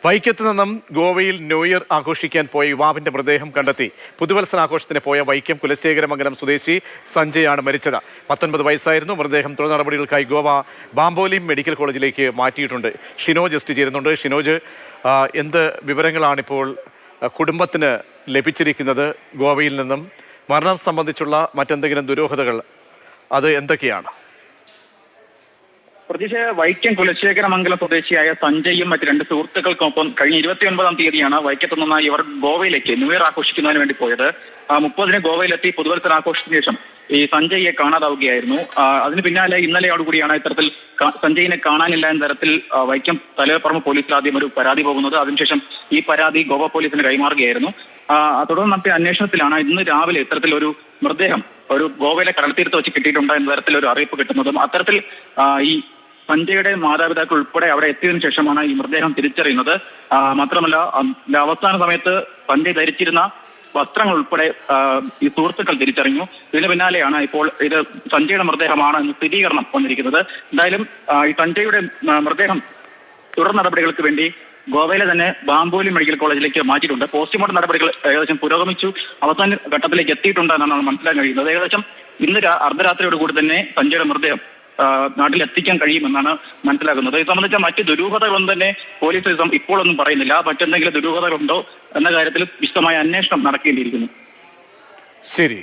വൈക്കത്ത് നിന്നും ഗോവയിൽ ന്യൂ ഇയർ ആഘോഷിക്കാൻ പോയ യുവാവിന്റെ മൃതദേഹം കണ്ടെത്തി. പുതുവത്സരാഘോഷത്തിന് പോയ വൈക്കം കുലശേഖരമംഗലം സ്വദേശി സഞ്ജയാണ് മരിച്ചത്. 19 വയസ്സായിരുന്നു. മൃതദേഹം തുടർ നടപടികൾക്കായി ഗോവ ബാംബോലിം മെഡിക്കൽ കോളേജിലേക്ക് മാറ്റിയിട്ടുണ്ട്. ഷിനോജ് എസ്റ്റ് ചേരുന്നുണ്ട്. ഷിനോജ്, എന്ത് വിവരങ്ങളാണിപ്പോൾ കുടുംബത്തിന് ലഭിച്ചിരിക്കുന്നത്? ഗോവയിൽ നിന്നും മരണം സംബന്ധിച്ചുള്ള മറ്റെന്തെങ്കിലും ദുരൂഹതകൾ അത് എന്തൊക്കെയാണ്? പ്രതീക്ഷ വൈക്കം കുലശേഖരമംഗലം സ്വദേശിയായ സഞ്ജയും മറ്റ് രണ്ട് സുഹൃത്തുക്കൾക്കൊപ്പം കഴിഞ്ഞ 29-ാം തീയതിയാണ് വൈക്കത്തു നിന്ന് ഇവർ ഗോവയിലേക്ക് ന്യൂ ഇയർ ആഘോഷിക്കുന്നതിന് വേണ്ടി പോയത്. 30-ന് ഗോവയിലെത്തി പുതുവത്സരാഘോഷത്തിന് ശേഷം ഈ സഞ്ജയെ കാണാതാവുകയായിരുന്നു. അതിന് പിന്നാലെ ഇന്നലെയോടുകൂടിയാണ് ഇത്തരത്തിൽ സഞ്ജയിനെ കാണാനില്ല എന്ന തരത്തിൽ വൈക്കം തലയോപ്പറമ്പ് പോലീസിൽ ആദ്യം ഒരു പരാതി പോകുന്നത്. അതിനുശേഷം ഈ പരാതി ഗോവ പോലീസിന് കൈമാറുകയായിരുന്നു. തുടർന്ന് നടത്തിയ അന്വേഷണത്തിലാണ് ഇന്ന് രാവിലെ ഇത്തരത്തിൽ ഒരു മൃതദേഹം ഒരു ഗോവയിലെ കടൽത്തീരത്ത് വെച്ച് കിട്ടിയിട്ടുണ്ട് എന്ന തരത്തിൽ ഒരു അറിയിപ്പ് കിട്ടുന്നതും അത്തരത്തിൽ ഈ സഞ്ജയുടെ മാതാപിതാക്കൾ ഉൾപ്പെടെ അവിടെ എത്തിയതിനു ശേഷമാണ് ഈ മൃതദേഹം തിരിച്ചറിയുന്നത്. മാത്രമല്ല അവസാന സമയത്ത് സഞ്ജയ് ധരിച്ചിരുന്ന വസ്ത്രങ്ങൾ ഉൾപ്പെടെ ഈ സുഹൃത്തുക്കൾ തിരിച്ചറിഞ്ഞു. ഇതിന് പിന്നാലെയാണ് ഇപ്പോൾ ഇത് സഞ്ജയുടെ മൃതദേഹമാണ് എന്ന് സ്ഥിരീകരണം വന്നിരിക്കുന്നത്. എന്തായാലും ഈ സഞ്ജയുടെ മൃതദേഹം തുടർ നടപടികൾക്ക് വേണ്ടി ഗോവയിലെ തന്നെ ബാംബോലി മെഡിക്കൽ കോളേജിലേക്ക് മാറ്റിയിട്ടുണ്ട്. പോസ്റ്റ്മോർട്ടം നടപടികൾ ഏകദേശം പുരോഗമിച്ചു അവസാന ഘട്ടത്തിലേക്ക് എത്തിയിട്ടുണ്ട് എന്നാണ് മനസ്സിലാക്കാൻ കഴിയുന്നത്. ഏകദേശം ഇന്ന് അർദ്ധരാത്രിയോടുകൂടി തന്നെ സഞ്ജയുടെ മൃതദേഹം നാട്ടിലെത്തിക്കാൻ കഴിയുമെന്നാണ് മനസ്സിലാക്കുന്നത്. ഇത് സംബന്ധിച്ച മറ്റ് ദുരൂഹതകളൊന്നും തന്നെ പോലീസ് ഇപ്പോഴൊന്നും പറയുന്നില്ല. മറ്റെന്തെങ്കിലും ദുരൂഹതകളുണ്ടോ എന്ന കാര്യത്തിൽ വിശദമായ അന്വേഷണം നടക്കേണ്ടിയിരിക്കുന്നു. ശരി.